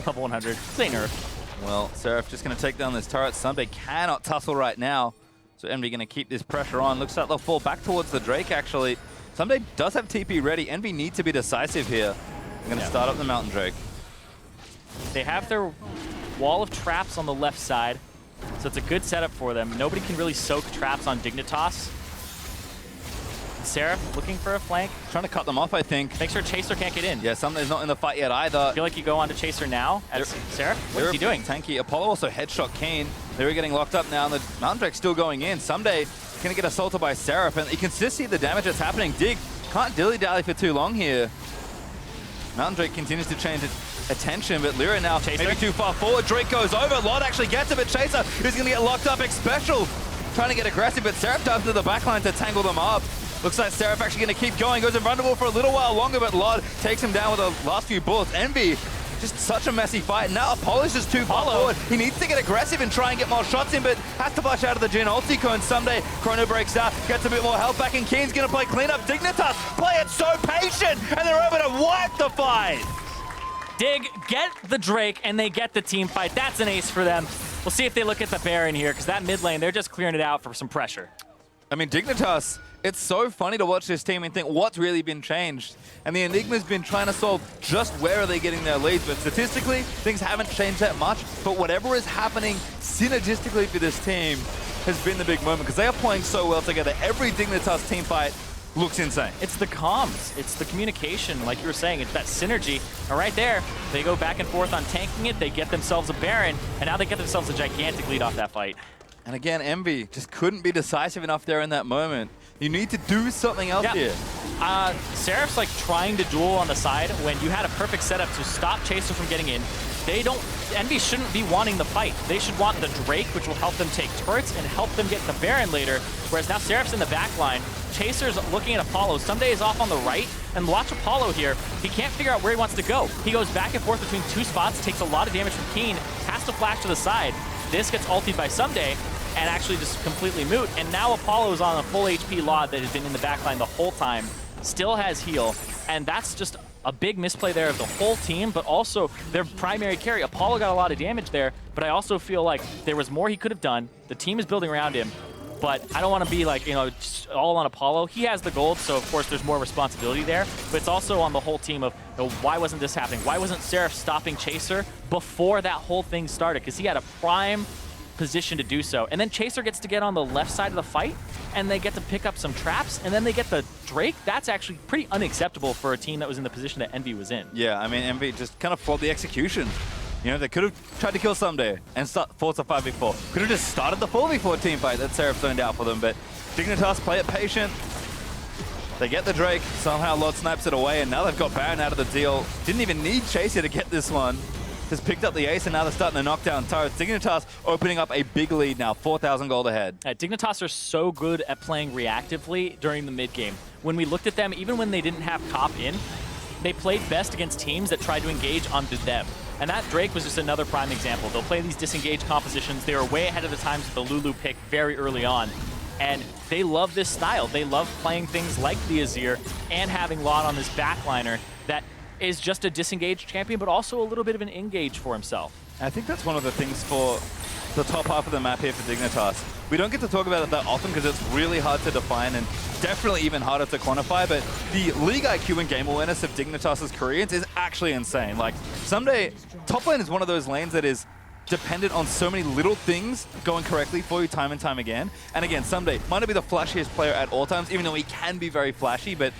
Level 100, say nerf.
Well, Seraph just going to take down this turret. Ssumday cannot tussle right now. So EnVy going to keep this pressure on. Looks like they'll fall back towards the Drake, actually. Ssumday does have TP ready. EnVy need to be decisive here. They're going to start up the Mountain Drake.
They have their wall of traps on the left side, so it's a good setup for them. Nobody can really soak traps on Dignitas. Seraph looking for a flank.
Trying to cut them off, I think.
Make sure Chaser can't get in.
Yeah, Ssumday's not in the fight yet either.
I feel like you go on to Chaser now at Seraph. What is he doing?
Tanky. Apollo also headshot Keane. They're getting locked up now, and the Mountain Drake's still going in. Ssumday going to get assaulted by Seraph, and you can just see the damage that's happening. Dig can't dilly-dally for too long here. Mountain Drake continues to change its attention, but LirA now maybe too far forward. Drake goes over. Lod actually gets it, but Chaser is going to get locked up. Xpecial trying to get aggressive, but Seraph dives to the backline to tangle them up. Looks like Seraph actually going to keep going. Goes invulnerable for a little while longer, but Lod takes him down with the last few bullets. EnVy, just such a messy fight. Now Apollo's just too far forward. He needs to get aggressive and try and get more shots in, but has to flash out of the Jhin ulti cone. Ssumday, Chrono breaks out, gets a bit more health back, and Keane's going to play cleanup. Dignitas play it so patient, and they're able to wipe the fight.
Dig, get the Drake, and they get the team fight. That's an ace for them. We'll see if they look at the Baron here, because that mid lane, they're just clearing it out for some pressure.
I mean, Dignitas, it's so funny to watch this team and think what's really been changed. And the Enigma's been trying to solve just where are they getting their leads, but statistically, things haven't changed that much. But whatever is happening synergistically for this team has been the big moment, because they are playing so well together. Every Dignitas team fight looks insane.
It's the comms, it's the communication, like you were saying, it's that synergy. And right there, they go back and forth on tanking it, they get themselves a Baron, and now they get themselves a gigantic lead off that fight.
And again, Envy just couldn't be decisive enough there in that moment. You need to do something else here.
Seraph's like trying to duel on the side when you had a perfect setup to stop Chaser from getting in. Envy shouldn't be wanting the fight. They should want the Drake, which will help them take turrets and help them get the Baron later. Whereas now Seraph's in the back line. Chaser's looking at Apollo. Ssumday is off on the right. And watch Apollo here. He can't figure out where he wants to go. He goes back and forth between two spots, takes a lot of damage from Keane, has to flash to the side. This gets ultied by Ssumday and actually just completely moot. And now Apollo's on a full HP Lod that has been in the back line the whole time. Still has heal. And that's just a big misplay there of the whole team, but also their primary carry. Apollo got a lot of damage there, but I also feel like there was more he could have done. The team is building around him, but I don't want to be like, you know, just all on Apollo. He has the gold, so of course there's more responsibility there, but it's also on the whole team of, you know, why wasn't this happening? Why wasn't Seraph stopping Chaser before that whole thing started? Because he had a prime position to do so. And then Chaser gets to get on the left side of the fight, and they get to pick up some traps, and then they get the Drake. That's actually pretty unacceptable for a team that was in the position that Envy was in.
Yeah, I mean, Envy just kind of flawed the execution. You know, they could have tried to kill Ssumday and force a 5v4. Could have just started the 4v4 team fight that Seraph turned out for them, but Dignitas play it patient. They get the Drake, somehow Lord snipes it away, and now they've got Baron out of the deal. Didn't even need Chaser to get this one. Just picked up the ace, and now they're starting to knock down turrets. Dignitas opening up a big lead now, 4,000 gold ahead.
Dignitas are so good at playing reactively during the mid game. When we looked at them, even when they didn't have top in, they played best against teams that tried to engage onto them. And that Drake was just another prime example. They'll play these disengaged compositions. They were way ahead of the times with the Lulu pick very early on. And they love this style. They love playing things like the Azir and having Lot on this backliner that is just a disengaged champion, but also a little bit of an engage for himself.
I think that's one of the things for the top half of the map here for Dignitas. We don't get to talk about it that often because it's really hard to define and definitely even harder to quantify, but the league IQ and game awareness of Dignitas' Koreans is actually insane. Like, Ssumday, top lane is one of those lanes that is dependent on so many little things going correctly for you time and time again. And again, Ssumday might not be the flashiest player at all times, even though he can be very flashy, but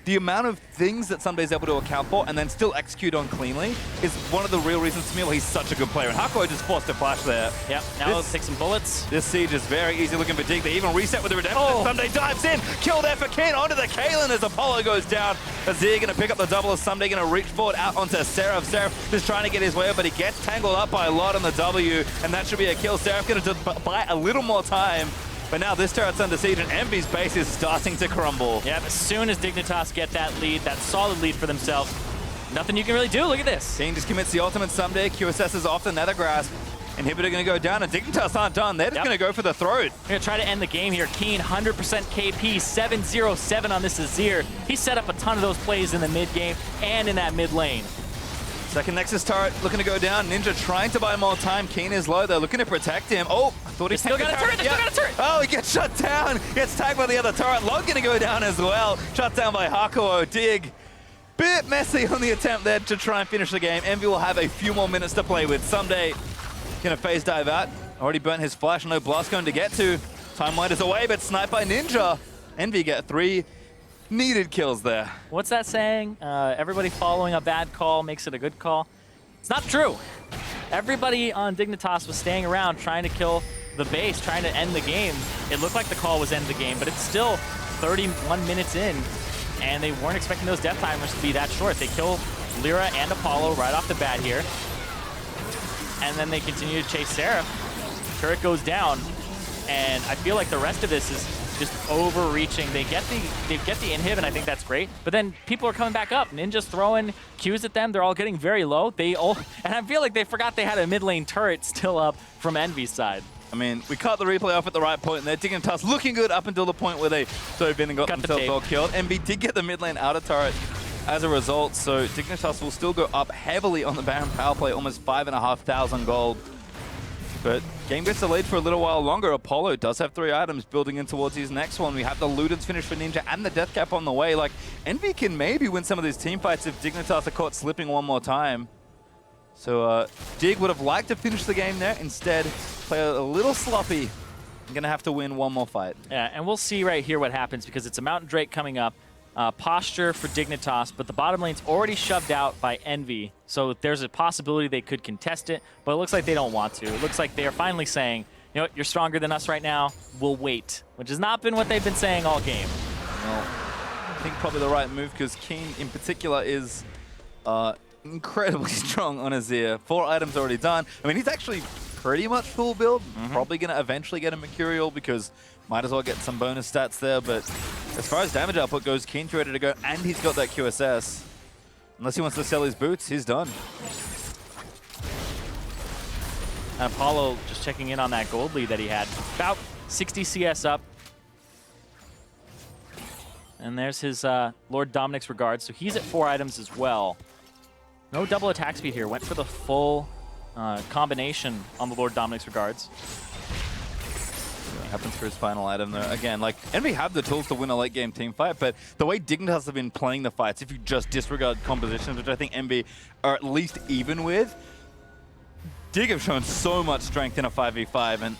the amount of things that Ssumday is able to account for and then still execute on cleanly is one of the real reasons to me why he's such a good player. And Hakuho just forced a flash there. Yep,
now let's take some bullets.
This siege is very easy looking for Dig. They even reset with the redemption. Ssumday dives in, kill there for Keane, onto the Caitlyn as Apollo goes down. Azir gonna pick up the double as Ssumday gonna reach forward out onto Seraph. Seraph just trying to get his way up, but he gets tangled up by a lot on the W, and that should be a kill. Seraph gonna just buy a little more time. But now this turret's under siege and Envy's base is starting to crumble.
Yeah, as soon as Dignitas get that lead, that solid lead for themselves, nothing you can really do. Look at this.
Keane just commits the ultimate Ssumday. QSS is off the nether grasp. Inhibitor gonna go down and Dignitas aren't done. They're just gonna go for the throat.
They're gonna try to end the game here. Keane, 100% KP, 707 on this Azir. He set up a ton of those plays in the mid game and in that mid lane.
Second Nexus turret looking to go down. Ninja trying to buy more time. Keane is low. They're looking to protect him. Oh, I thought he
still got a turret. They still got a turret.
Oh, he gets shut down. Gets tagged by the other turret. Log gonna go down as well. Shut down by Hakuho. Dig. Bit messy on the attempt there to try and finish the game. Envy will have a few more minutes to play with. Ssumday gonna phase dive out. Already burnt his flash. No blast going to get to. Timeline is away, but sniped by Ninja. Envy get 3 needed kills there.
What's that saying? Everybody following a bad call makes it a good call. It's not true. Everybody on Dignitas was staying around trying to kill the base, trying to end the game. It looked like the call was end the game, but it's still 31 minutes in, and they weren't expecting those death timers to be that short. They kill LirA and Apollo right off the bat here, and then they continue to chase Seraph. Turret goes down, and I feel like the rest of this is just overreaching. They get the inhib, and I think that's great. But then people are coming back up. Ninja's throwing Qs at them. They're all getting very low. And I feel like they forgot they had a mid lane turret still up from Envy's side.
I mean, we cut the replay off at the right point, and they're Dignitas looking good up until the point where they dove in and got themselves all killed. Envy did get the mid lane outer turret as a result, so Dignitas will still go up heavily on the Baron power play, almost 5,500 gold. But game gets delayed for a little while longer. Apollo does have 3 items building in towards his next one. We have the Ludens finish for Ninja and the Death Cap on the way. Like, Envy can maybe win some of these team fights if Dignitas are caught slipping one more time. So Dig would have liked to finish the game there. Instead, play a little sloppy. I'm going to have to win one more fight.
Yeah, and we'll see right here what happens because it's a Mountain Drake coming up. Posture for Dignitas, but the bottom lane's already shoved out by Envy, so there's a possibility they could contest it, but it looks like they don't want to. It looks like they're finally saying, you know what, you're stronger than us right now, we'll wait, which has not been what they've been saying all game.
Well, I think probably the right move because Keane in particular is incredibly strong on Azir. 4 items already done. I mean, he's actually pretty much full build. Probably going to eventually get a Mercurial because might as well get some bonus stats there. But as far as damage output goes, Keane's ready to go, and he's got that QSS. Unless he wants to sell his boots, he's done.
And Apollo just checking in on that gold lead that he had. About 60 CS up. And there's his Lord Dominic's regards. So he's at 4 items as well. No double attack speed here. Went for the full combination on the Lord Dominic's regards.
Happens for his final item though. Again, like, EnVy have the tools to win a late game team fight, but the way Dignitas have been playing the fights, if you just disregard compositions, which I think EnVy are at least even with, Dig have shown so much strength in a 5v5, and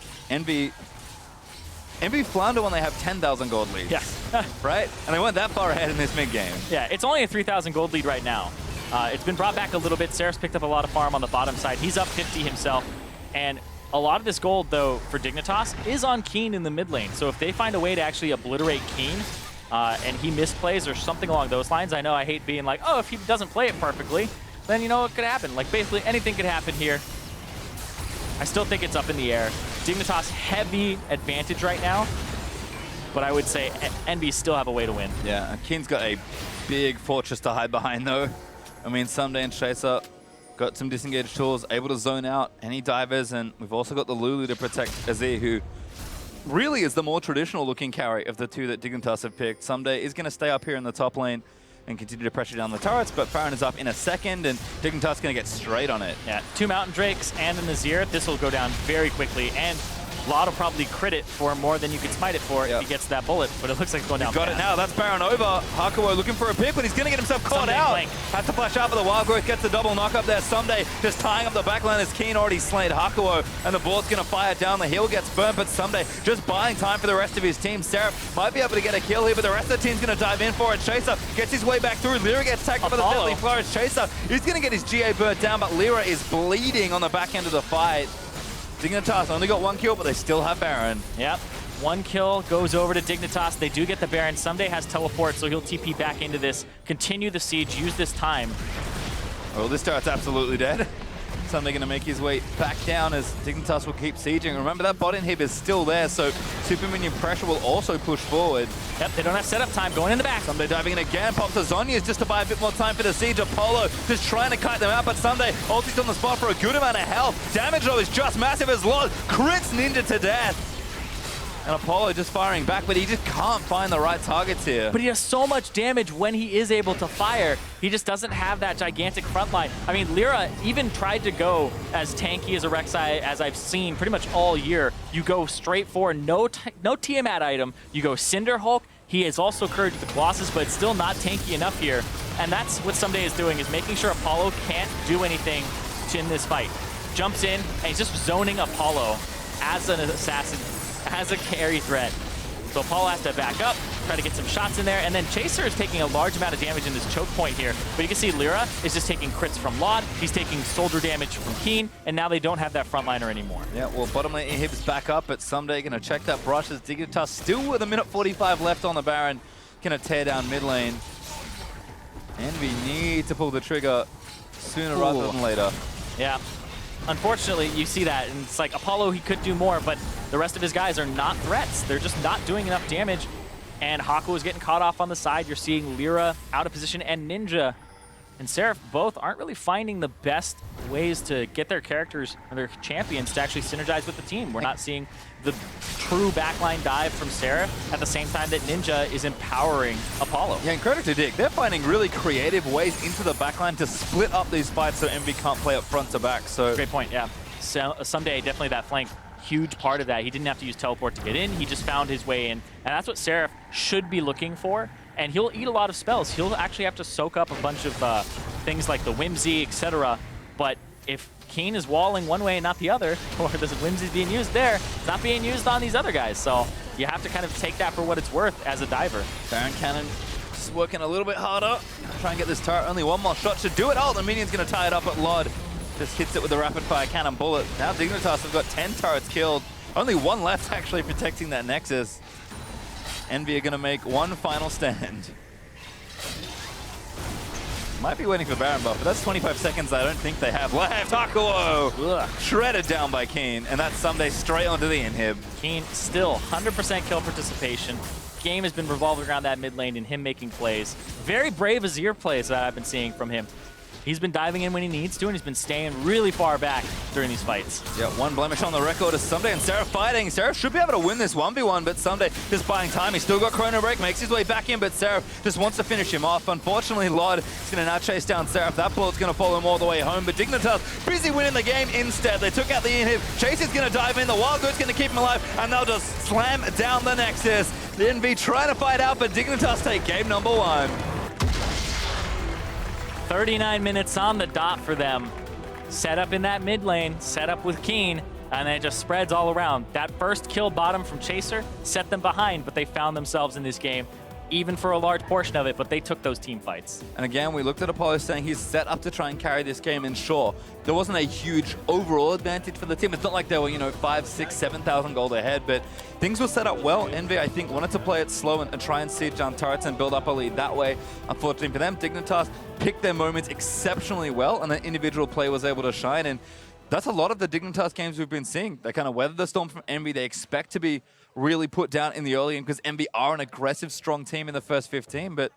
EnVy flounder when they have 10,000 gold leads.
Yes.
Right? And they weren't that far ahead in this mid game.
Yeah, it's only a 3,000 gold lead right now. It's been brought back a little bit. Seraph's picked up a lot of farm on the bottom side. He's up 50 himself. And a lot of this gold, though, for Dignitas is on Keane in the mid lane. So if they find a way to actually obliterate Keane and he misplays or something along those lines, I know I hate being like, oh, if he doesn't play it perfectly, then you know what could happen. Like, basically anything could happen here. I still think it's up in the air. Dignitas heavy advantage right now, but I would say EnVy still have a way to win.
Yeah, Keane's got a big fortress to hide behind, though. I mean, Ssumday and Chaser got some disengaged tools, able to zone out any divers, and we've also got the Lulu to protect Azir, who really is the more traditional looking carry of the two that Dignitas have picked. Ssumday is going to stay up here in the top lane and continue to pressure down the turrets, but Farron is up in a second, and Dignitas going to get straight on it.
Yeah, 2 Mountain Drakes and an Azir. This will go down very quickly, and Vlad will probably crit it for more than you can smite it for if he gets that bullet, but it looks like it's going down
Got it now, that's Baron over. Hakuho looking for a pick, but he's going to get himself caught out.
Flank.
Has to flash out for the Wild Growth, gets the double knock up there. Ssumday just tying up the backline as Keane already slayed Hakuho, and the board's going to fire down. The heal gets burnt, but Ssumday just buying time for the rest of his team. Seraph might be able to get a kill here, but the rest of the team's going to dive in for it. Chaser gets his way back through. LirA gets tagged for the deadly flourish. Chaser, he's going to get his GA burnt down, but LirA is bleeding on the back end of the fight. Dignitas only got 1 kill, but they still have Baron.
Yep. 1 kill goes over to Dignitas. They do get the Baron. Ssumday has teleport, so he'll TP back into this, continue the siege, use this time.
Well, this turret's absolutely dead. Ssumday going to make his way back down as Dignitas will keep sieging. Remember, that bot inhib is still there, so super minion pressure will also push forward.
Yep, they don't have setup time. Going in the back.
Ssumday diving in again. Pops the Zhonya's just to buy a bit more time for the siege. Apollo just trying to kite them out, but Ssumday ulti's on the spot for a good amount of health. Damage, though, is just massive as Lord crits Ninja to death. And Apollo just firing back, but he just can't find the right targets here.
But he does so much damage when he is able to fire. He just doesn't have that gigantic front line. I mean, LirA even tried to go as tanky as a Rek'Sai as I've seen pretty much all year. You go straight for no Tiamat item. You go Cinder Hulk. He is also Courage the Colossus, but it's still not tanky enough here. And that's what Ssumday is doing, is making sure Apollo can't do anything in this fight. Jumps in, and he's just zoning Apollo as an assassin, as a carry threat. So Apollo has to back up, try to get some shots in there, and then Chaser is taking a large amount of damage in this choke point here. But you can see LirA is just taking crits from Laud, he's taking soldier damage from Keane, and now they don't have that frontliner anymore.
Yeah, well, bottom lane inhibs back up, but Ssumday going to check that brush as Dignitas still with a minute 45 left on the Baron, going to tear down mid lane. EnVy need to pull the trigger sooner rather than later.
Yeah. Unfortunately, you see that, and it's like Apollo, he could do more, but the rest of his guys are not threats. They're just not doing enough damage, and Hakuho is getting caught off on the side. You're seeing LirA out of position, and Ninja and Seraph both aren't really finding the best ways to get their characters or their champions to actually synergize with the team. We're not seeing the true backline dive from Seraph at the same time that Ninja is empowering Apollo.
Yeah, and credit to Dick. They're finding really creative ways into the backline to split up these fights so EnVy can't play up front to back. So
great point, yeah. So, Ssumday, definitely that flank, huge part of that. He didn't have to use teleport to get in. He just found his way in. And that's what Seraph should be looking for. And he'll eat a lot of spells. He'll actually have to soak up a bunch of things like the Whimsy, etc. But if Keane is walling one way and not the other, or the Whimsy being used there, it's not being used on these other guys. So you have to kind of take that for what it's worth as a diver.
Baron Cannon just working a little bit harder. Try and get this turret. Only one more shot should do it. Oh, the minion's going to tie it up at Lod. Just hits it with a rapid fire cannon bullet. Now Dignitas have got 10 turrets killed. Only one left actually protecting that Nexus. Envy are going to make one final stand. Might be waiting for Baron buff, but that's 25 seconds I don't think they have left. Hakuho shredded down by Keane, and that's Ssumday straight onto the inhib.
Keane still 100% kill participation. Game has been revolving around that mid lane and him making plays. Very brave Azir plays that I've been seeing from him. He's been diving in when he needs to, and he's been staying really far back during these fights.
Yeah, one blemish on the record is Ssumday and Seraph fighting. Seraph should be able to win this 1v1, but Ssumday just buying time. He's still got Chrono Break, makes his way back in, but Seraph just wants to finish him off. Unfortunately, Lod is going to now chase down Seraph. That bullet's going to follow him all the way home, but Dignitas busy winning the game instead. They took out the inhib. Chase is going to dive in. The Wild Goat's going to keep him alive, and they'll just slam down the Nexus. The Envy trying to fight out, but Dignitas take game number 1.
39 minutes on the dot for them. Set up in that mid lane, set up with Keane, and then it just spreads all around. That first kill bottom from Chaser set them behind, but they found themselves in this game, even for a large portion of it, but they took those team fights.
And again, we looked at Apollo saying he's set up to try and carry this game, and sure, there wasn't a huge overall advantage for the team. It's not like they were, 5, 6, 7,000 gold ahead, but things were set up well. Envy, I think, wanted to play it slow and try and siege down turrets and build up a lead that way. Unfortunately for them, Dignitas picked their moments exceptionally well, and the individual play was able to shine. And that's a lot of the Dignitas games we've been seeing. They kind of weathered the storm from Envy. They expect to be really put down in the early game because Envy are an aggressive, strong team in the first 15, but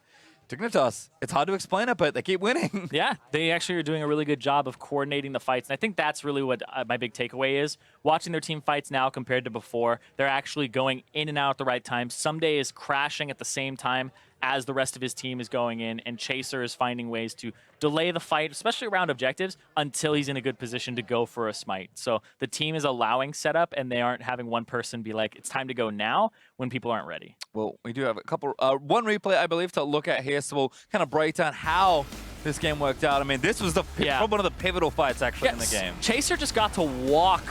Dignitas, it's hard to explain it, but they keep winning.
Yeah, they actually are doing a really good job of coordinating the fights, and I think that's really what my big takeaway is. Watching their team fights now compared to before, they're actually going in and out at the right time. Ssumday is crashing at the same time as the rest of his team is going in, and Chaser is finding ways to delay the fight, especially around objectives, until he's in a good position to go for a smite. So the team is allowing setup, and they aren't having one person be like, it's time to go now, when people aren't ready.
Well, we do have a couple, one replay, I believe, to look at here, so we'll kind of break down how this game worked out. I mean, this was probably one of the pivotal fights, actually, in the game.
Chaser just got to walk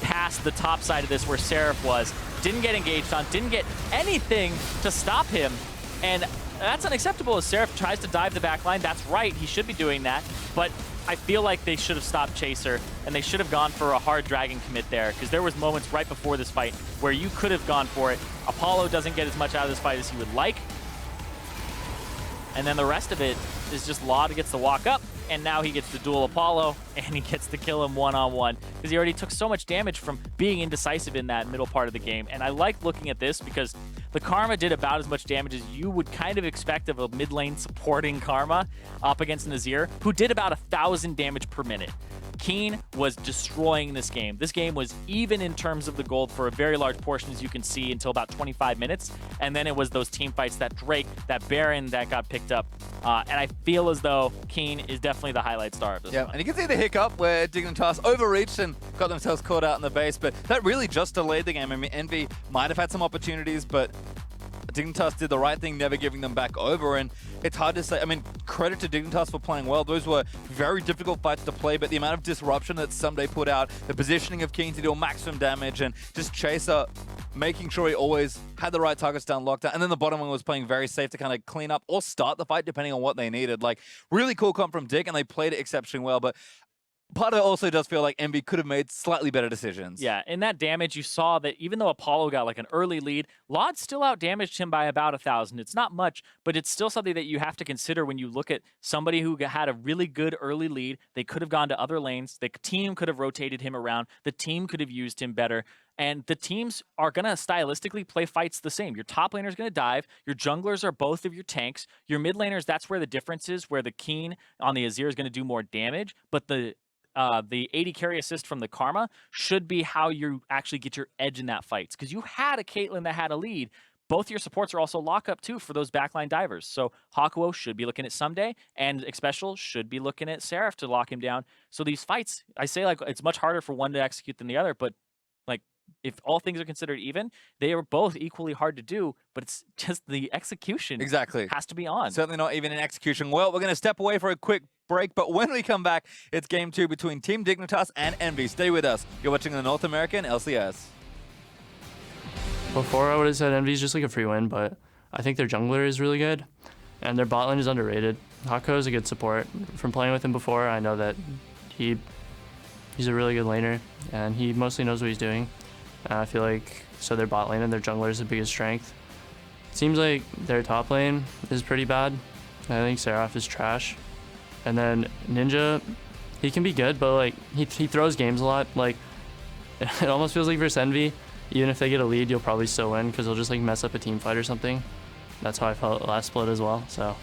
past the top side of this where Seraph was, didn't get engaged on, didn't get anything to stop him. And that's unacceptable as Seraph tries to dive the back line. That's right, he should be doing that. But I feel like they should have stopped Chaser, and they should have gone for a hard dragon commit there, because there was moments right before this fight where you could have gone for it. Apollo doesn't get as much out of this fight as he would like. And then the rest of it is just Lod gets to walk up, and now he gets to duel Apollo, and he gets to kill him one-on-one, because he already took so much damage from being indecisive in that middle part of the game. And I like looking at this because the Karma did about as much damage as you would kind of expect of a mid lane supporting Karma up against an Azir, who did about 1,000 damage per minute. Keane was destroying this game. This game was even in terms of the gold for a very large portion, as you can see, until about 25 minutes. And then it was those team fights, that Drake, that Baron that got picked up. And I feel as though Keane is definitely the highlight star of this one.
And you can see the hiccup where Dignitas overreached and got themselves caught out in the base, but that really just delayed the game. I mean, Envy might have had some opportunities, but Dignitas did the right thing, never giving them back over, and it's hard to say. I mean, credit to Dignitas for playing well. Those were very difficult fights to play, but the amount of disruption that Ssumday put out, the positioning of Keane to deal maximum damage, and just Chaser making sure he always had the right targets down locked down, and then the bottom one was playing very safe to kind of clean up or start the fight depending on what they needed. Like, really cool comp from Dig, and they played it exceptionally well, but part of it also does feel like Envy could have made slightly better decisions.
Yeah, in that damage, you saw that even though Apollo got like an early lead, Lod still out-damaged him by about 1,000. It's not much, but it's still something that you have to consider when you look at somebody who had a really good early lead. They could have gone to other lanes. The team could have rotated him around. The team could have used him better. And the teams are going to stylistically play fights the same. Your top laner is going to dive. Your junglers are both of your tanks. Your mid laners, that's where the difference is, where the Keane on the Azir is going to do more damage, but the AD carry assist from the Karma should be how you actually get your edge in that fight. Because you had a Caitlyn that had a lead. Both your supports are also lockup too for those backline divers. So Hakuho should be looking at Ssumday, and Xpecial should be looking at Seraph to lock him down. So these fights, I say like it's much harder for one to execute than the other, but like if all things are considered even, they are both equally hard to do, but it's just the execution has to be on.
Certainly not even in execution. Well, we're going to step away for a quick break, but when we come back, it's game 2 between Team Dignitas and Envy. Stay with us. You're watching the North American LCS.
Before I would have said Envy's just like a free win, but I think their jungler is really good, and their bot lane is underrated. Hakuho is a good support. From playing with him before, I know that he's a really good laner, and he mostly knows what he's doing. I feel like so their bot lane and their jungler is the biggest strength. It seems like their top lane is pretty bad. I think Seraph is trash. And then Ninja, he can be good, but like he throws games a lot. Like it almost feels like versus Envy, even if they get a lead, you'll probably still win because they'll just like mess up a team fight or something. That's how I felt last split as well. So